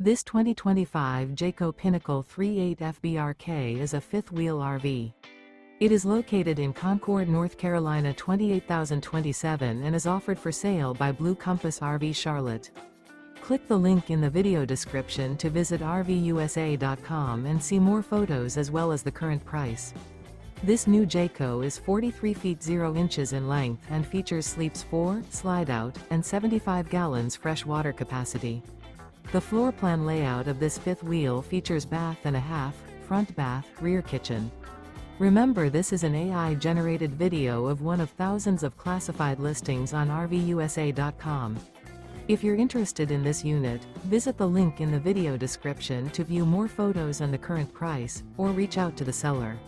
This 2025 Jayco Pinnacle 38 FBRK is a fifth-wheel RV. It is located in Concord, North Carolina 28027 and is offered for sale by Blue Compass RV Charlotte. Click the link in the video description to visit RVUSA.com and see more photos as well as the current price. This new Jayco is 43 feet 0 inches in length and features sleeps 4, slide-out, and 75 gallons fresh water capacity. The floor plan layout of this fifth wheel features bath and a half, front bath, rear kitchen. Remember, this is an AI-generated video of one of thousands of classified listings on RVUSA.com. If you're interested in this unit, visit the link in the video description to view more photos and the current price, or reach out to the seller.